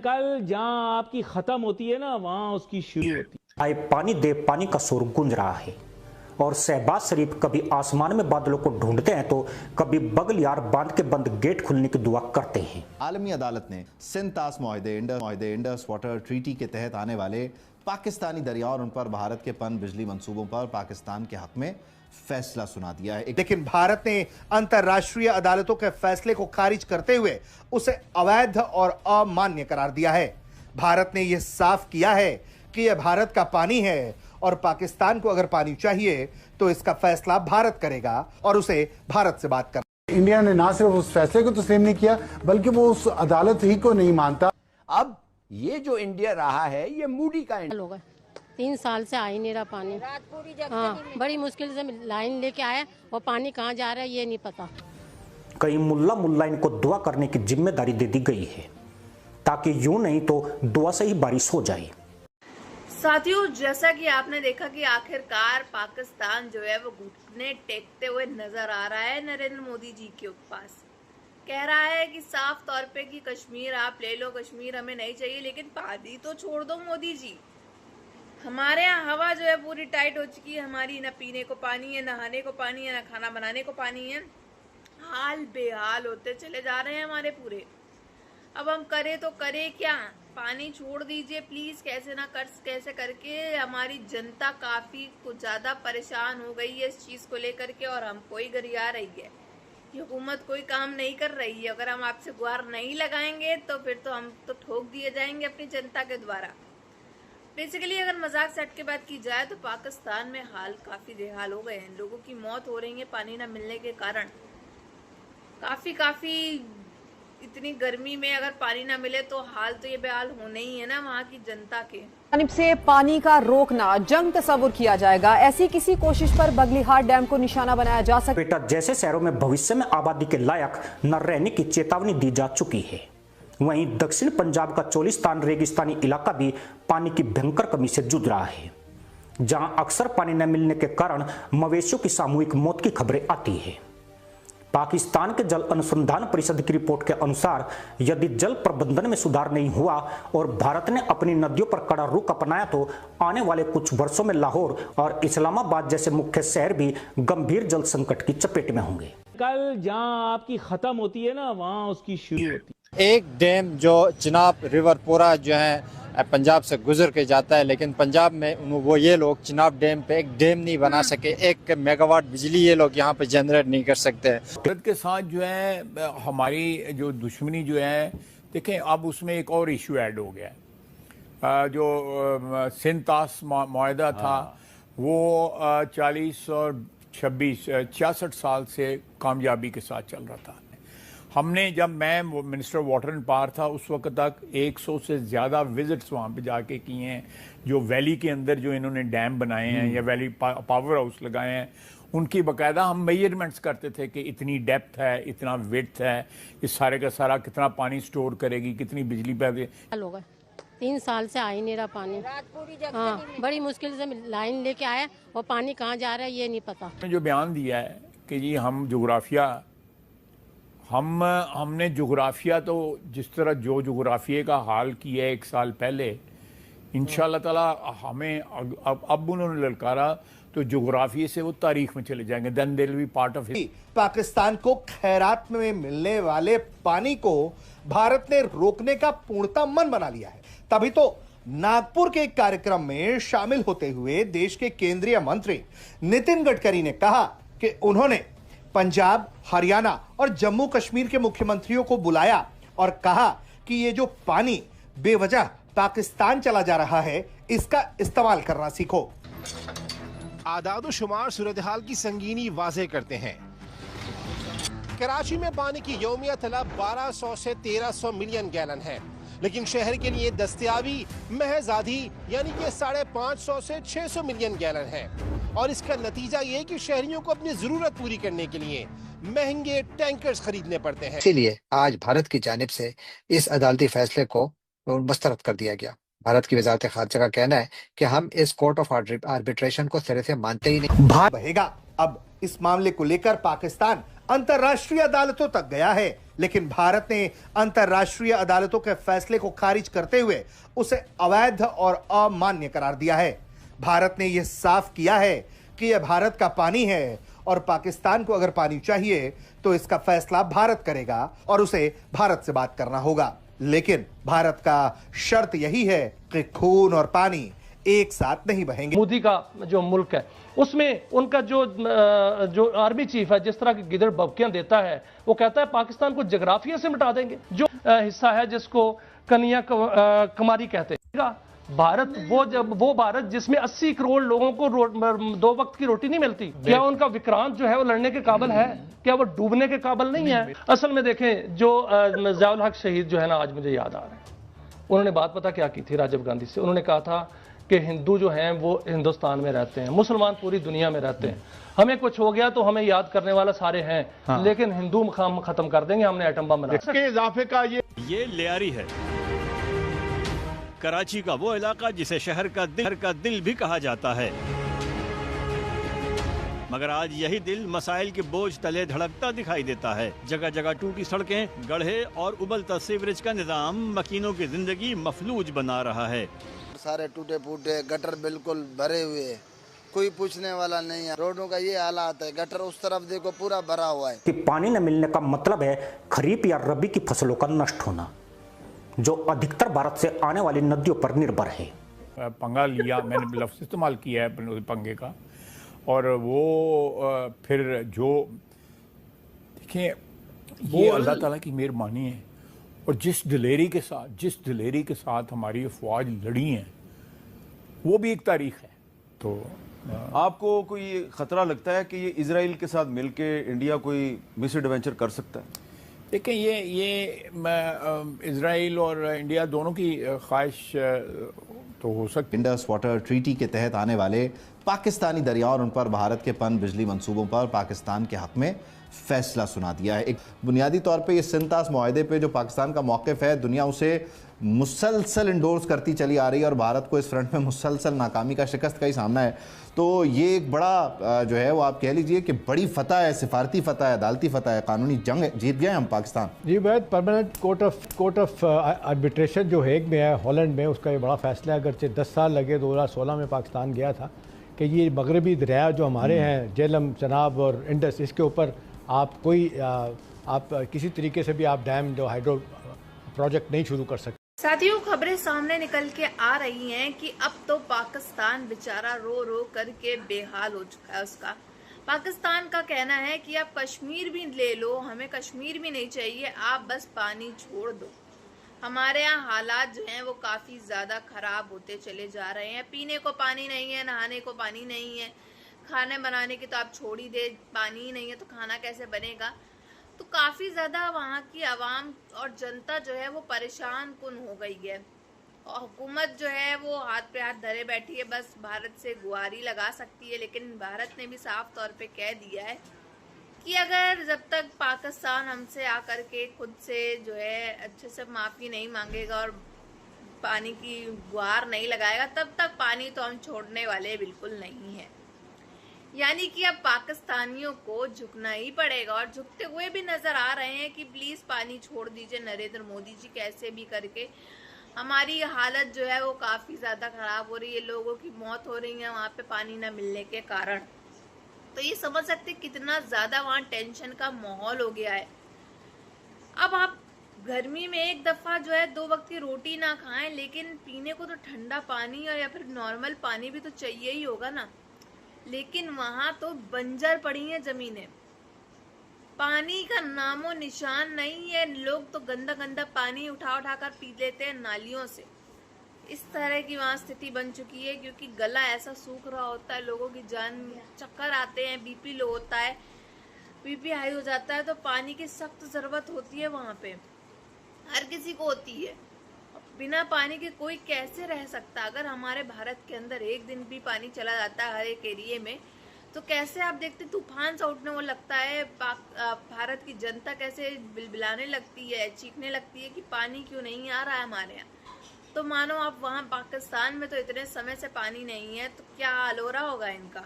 कल जहां आपकी खत्म होती है ना, वहां उसकी शुरू होती है। आए पानी दे पानी का शोर गूंज रहा है और शहबाज शरीफ कभी आसमान में बादलों को ढूंढते हैं तो कभी बगल यार बांध के बंद गेट खुलने की दुआ करते हैं। आलमी अदालत ने सिंध तास मुआहदे इंडस वाटर ट्रीटी के तहत आने वाले पाकिस्तानी दरियाओं और उन पर भारत के पन बिजली मंसूबों पर पाकिस्तान के हक में फैसला सुना दिया है। लेकिन भारत ने अंतर्राष्ट्रीय अदालतों के फैसले को खारिज करते हुए उसे अवैध और अमान्य करार दिया है। भारत ने यह साफ किया है कि यह भारत का पानी है और पाकिस्तान को अगर पानी चाहिए तो इसका फैसला भारत करेगा और उसे भारत से बात करना। इंडिया ने ना सिर्फ उस फैसले को तस्लीम नहीं किया बल्कि वो उस अदालत ही को नहीं मानता। अब ये जो इंडिया रहा है ये मूडी का इंडिया। 3 साल से आ ही नहीं रहा पानी। हाँ, बड़ी मुश्किल से लाइन लेके आए और पानी कहाँ जा रहा है ये नहीं पता। कई मुल्ला इनको दुआ करने की जिम्मेदारी दे दी गई है ताकि यूं नहीं तो दुआ से ही बारिश हो जाए। साथियों, जैसा कि आपने देखा कि आखिरकार पाकिस्तान जो है वो घुटने टेकते हुए नजर आ रहा है नरेंद्र मोदी जी के पास। कह रहा है कि साफ तौर पे कि कश्मीर आप ले लो, कश्मीर हमें नहीं चाहिए, लेकिन पानी तो छोड़ दो मोदी जी। हमारे यहाँ हवा जो है पूरी टाइट हो चुकी है, हमारी ना पीने को पानी है, नहाने को पानी है, ना खाना बनाने को पानी है। हाल बेहाल होते चले जा रहे हैं हमारे पूरे। अब हम करें तो करें क्या? पानी छोड़ दीजिए प्लीज, कैसे करके हमारी जनता काफी कुछ ज्यादा परेशान हो गई है इस चीज को लेकर के, और हमको ही गरिया रही है। हुकूमत कोई काम नहीं कर रही है। अगर हम आपसे गुहार नहीं लगाएंगे तो फिर तो हम तो ठोक दिए जाएंगे अपनी जनता के द्वारा। बेसिकली अगर मजाक सेट के बात की जाए तो पाकिस्तान में हाल काफी बेहाल हो गए हैं। लोगों की मौत हो रही है पानी ना मिलने के कारण। काफी इतनी गर्मी में अगर पानी ना मिले तो हाल तो ये बेहाल होने ही है ना वहाँ की जनता के। जानिब से पानी का रोकना जंग तस्वुर किया जाएगा। ऐसी किसी कोशिश पर बगलीहाट डैम को निशाना बनाया जा सकता। बेटा जैसे शहरों में भविष्य में आबादी के लायक न रहने की चेतावनी दी जा चुकी है, वहीं दक्षिण पंजाब का चोलिस्तान रेगिस्तानी इलाका भी पानी की भयंकर कमी से जूझ रहा है, जहां अक्सर पानी न मिलने के कारण मवेशियों की सामूहिक मौत की खबरें आती है। पाकिस्तान के जल अनुसंधान परिषद की रिपोर्ट के अनुसार यदि जल प्रबंधन में सुधार नहीं हुआ और भारत ने अपनी नदियों पर कड़ा रुख अपनाया तो आने वाले कुछ वर्षों में लाहौर और इस्लामाबाद जैसे मुख्य शहर भी गंभीर जल संकट की चपेट में होंगे। कल जहां आपकी खत्म होती है ना, वहां उसकी शुरू होती है। एक डैम जो चिनाब रिवर पूरा जो है पंजाब से गुजर के जाता है, लेकिन पंजाब में वो ये लोग चिनाब डैम पे एक डैम नहीं बना सके। 1 मेगावाट बिजली ये लोग यहाँ पे जनरेट नहीं कर सकते। भारत के साथ जो है हमारी जो दुश्मनी जो है, देखें अब उसमें एक और इशू ऐड हो गया। जो सिंध तास मुआहदा था वो 40 और 26 66 साल से कामयाबी के साथ चल रहा था। हमने जब मैं मिनिस्टर वाटर एंड पावर था उस वक्त तक 100 से ज़्यादा विजिट्स वहाँ पे जाके किए हैं। जो वैली के अंदर जो इन्होंने डैम बनाए हैं या वैली पावर हाउस लगाए हैं, उनकी बाकायदा हम मेजरमेंट्स करते थे कि इतनी डेप्थ है, इतना विड्थ है, इस सारे का सारा कितना पानी स्टोर करेगी, कितनी बिजली पैदा। 3 साल से आ ही नहीं रहा पानी। हाँ, बड़ी मुश्किल से लाइन लेके आए और पानी कहाँ जा रहा है ये नहीं पता। जो बयान दिया है कि जी हम जोग्राफिया हमने जोग्राफिया तो जिस तरह जो जोग्राफिया का हाल किया है 1 साल पहले, इंशाल्लाह ताला हमें अब उन्होंने ललकारा तो जोग्राफिया से वो तारीख में चले जाएंगे। Then they will be part of history. Pakistan को खैरात में मिलने वाले पानी को भारत ने रोकने का पूर्णतः मन बना लिया है। तभी तो नागपुर के एक कार्यक्रम में शामिल होते हुए देश के केंद्रीय मंत्री नितिन गडकरी ने कहा कि उन्होंने पंजाब, हरियाणा और जम्मू कश्मीर के मुख्यमंत्रियों को बुलाया और कहा कि ये जो पानी बेवजह पाकिस्तान चला जा रहा है इसका इस्तेमाल करना सीखो। आदाद-ओ-शुमार सूरत हाल की संगीनी वाज़ेह करते हैं। कराची में पानी की यौमिया तलब 1200 से 1300 मिलियन गैलन है, लेकिन शहर के लिए दस्तयाबी महज आधी यानी कि 550 से 600 मिलियन गैलन है। और इसका नतीजा ये कि शहरियों को अपनी जरूरत पूरी करने के लिए महंगे टैंकर्स खरीदने पड़ते हैं। इसीलिए आज भारत की जानिब से इस अदालती फैसले को मुस्तरद कर दिया गया। भारत की वजारत खारजा का कहना है कि हम इस कोर्ट ऑफ आर्बिट्रेशन को सिरे से मानते ही नहीं। बहेगा। अब इस मामले को लेकर पाकिस्तान अंतर्राष्ट्रीय अदालतों तक गया है, लेकिन भारत ने अंतर्राष्ट्रीय अदालतों के फैसले को खारिज करते हुए उसे अवैध और अमान्य करार दिया है। भारत ने यह साफ किया है कि यह भारत का पानी है और पाकिस्तान को अगर पानी चाहिए तो इसका फैसला भारत करेगा और उसे भारत से बात करना होगा। लेकिन भारत का शर्त यही है कि खून और पानी एक साथ नहीं बहेंगे। मोदी का जो मुल्क है उसमें उनका जो आर्मी चीफ है जिस तरह की गिदड़ बबकियां देता है, वो कहता है पाकिस्तान को जोग्राफिया से मिटा देंगे। जो हिस्सा है जिसको कन्याकुमारी कहते हैं, भारत वो भारत जिसमें 80 करोड़ लोगों को 2 वक्त की रोटी नहीं मिलती। क्या उनका विक्रांत जो है वो लड़ने के काबिल है? क्या वो डूबने के काबिल नहीं है? असल में देखें, जो ज़ियाउल हक शहीद जो है ना, आज मुझे याद आ रहा है, उन्होंने बात पता क्या की थी राजीव गांधी से। उन्होंने कहा था कि हिंदू जो हैं वो हिंदुस्तान में रहते हैं, मुसलमान पूरी दुनिया में रहते हैं, हमें कुछ हो गया तो हमें याद करने वाला सारे हैं, लेकिन हिंदू हम खत्म कर देंगे, हमने एटम बम बना। इसके इजाफे का ये लियारी है, कराची का वो इलाका जिसे शहर का दिल भी कहा जाता है, मगर आज यही दिल मसाइल के बोझ तले धड़कता दिखाई देता है। जगह जगह टूटी सड़कें, गड्ढे और उबलता सीवरेज का निजाम मकीनों की जिंदगी मफलूज बना रहा है। सारे टूटे फूटे गटर बिल्कुल भरे हुए, कोई पूछने वाला नहीं है। रोडों का ये हालात है, गटर उस तरफ देखो पूरा भरा हुआ है। कि पानी न मिलने का मतलब है खरीफ या रबी की फसलों का नष्ट होना, जो अधिकतर भारत से आने वाली नदियों पर निर्भर है। पंगा लिया, मैंने लफ्ज़ इस्तेमाल किया है पंगे का, और वो फिर जो देखिए ये अल्लाह ताला की मेहरबानी है, और जिस दिलेरी के साथ हमारी अफवाज लड़ी हैं वो भी एक तारीख है। तो आपको कोई खतरा लगता है कि ये इजराइल के साथ मिलके इंडिया कोई मिस एडवेंचर कर सकता है? देखिए ये इजराइल और इंडिया दोनों की ख्वाहिश तो हो सकती। इंडस वाटर ट्रीटी के तहत आने वाले पाकिस्तानी दरियाओं और उन पर भारत के पन बिजली मंसूबों पर पाकिस्तान के हक में फैसला सुना दिया है। एक बुनियादी तौर पे ये सिंतास मुआहदे पे जो पाकिस्तान का मौक़िफ़ है, दुनिया उसे मुसलसल इंडोर्स करती चली आ रही है और भारत को इस फ्रंट में मुसलसल नाकामी का, शिकस्त का ही सामना है। तो ये एक बड़ा जो है वो आप कह लीजिए कि बड़ी फतह है, सिफारती फतह है, अदालती फतह है, कानूनी जंग जीत गए हम पाकिस्तान। जी वैद, परमानेंट कोर्ट ऑफ आर्बिट्रेशन जो हेग में है, हॉलैंड में, उसका ये बड़ा फैसला है। अगरचे 10 साल लगे, 2016 में पाकिस्तान गया था कि ये मगरबी दरिया जो हमारे हैं, झेलम, चनाब और इंडस, इसके ऊपर आप किसी तरीके से भी आप डैम जो हाइड्रो प्रोजेक्ट नहीं शुरू कर सकते। साथियों, खबरें सामने निकल के आ रही हैं कि अब तो पाकिस्तान बेचारा रो रो करके बेहाल हो चुका है। उसका पाकिस्तान का कहना है कि आप कश्मीर भी ले लो, हमें कश्मीर भी नहीं चाहिए, आप बस पानी छोड़ दो। हमारे यहाँ हालात जो हैं वो काफ़ी ज़्यादा ख़राब होते चले जा रहे हैं। पीने को पानी नहीं है, नहाने को पानी नहीं है, खाने बनाने की तो आप छोड़ ही दे, पानी ही नहीं है तो खाना कैसे बनेगा। तो काफ़ी ज़्यादा वहाँ की आवाम और जनता जो है वो परेशान कुन हो गई है, और हुकूमत जो है वो हाथ पे हाथ धरे बैठी है, बस भारत से गुहारी लगा सकती है। लेकिन भारत ने भी साफ तौर पे कह दिया है कि अगर जब तक पाकिस्तान हमसे आकर के खुद से जो है अच्छे से माफ़ी नहीं मांगेगा और पानी की गुहार नहीं लगाएगा, तब तक पानी तो हम छोड़ने वाले बिल्कुल नहीं हैं। यानी कि अब पाकिस्तानियों को झुकना ही पड़ेगा, और झुकते हुए भी नजर आ रहे हैं कि प्लीज पानी छोड़ दीजिए नरेंद्र मोदी जी, कैसे भी करके। हमारी हालत जो है वो काफी ज्यादा खराब हो रही है, लोगों की मौत हो रही है वहाँ पे पानी न मिलने के कारण। तो ये समझ सकते कितना ज्यादा वहाँ टेंशन का माहौल हो गया है। अब आप गर्मी में एक दफा जो है 2 वक्त की रोटी ना खाएं, लेकिन पीने को तो ठंडा पानी और या फिर नॉर्मल पानी भी तो चाहिए ही होगा ना। लेकिन वहां तो बंजर पड़ी हैं जमीनें, पानी का नामो निशान नहीं है। लोग तो गंदा गंदा पानी उठा उठा कर पी लेते हैं नालियों से। इस तरह की वहाँ स्थिति बन चुकी है, क्योंकि गला ऐसा सूख रहा होता है, लोगों की जान, चक्कर आते हैं, बीपी लो होता है, बीपी हाई हो जाता है। तो पानी की सख्त ज़रूरत होती है वहाँ पे, हर किसी को होती है। बिना पानी के कोई कैसे रह सकता। अगर हमारे भारत के अंदर एक दिन भी पानी चला जाता है हर एक एरिए में, तो कैसे आप देखते तूफान सा उठने वो लगता है। भारत की जनता कैसे बिलबिलाने लगती है, चीखने लगती है कि पानी क्यों नहीं आ रहा है हमारे यहाँ। तो मानो आप वहाँ पाकिस्तान में तो इतने समय से पानी नहीं है, तो क्या हाल हो रहा होगा इनका।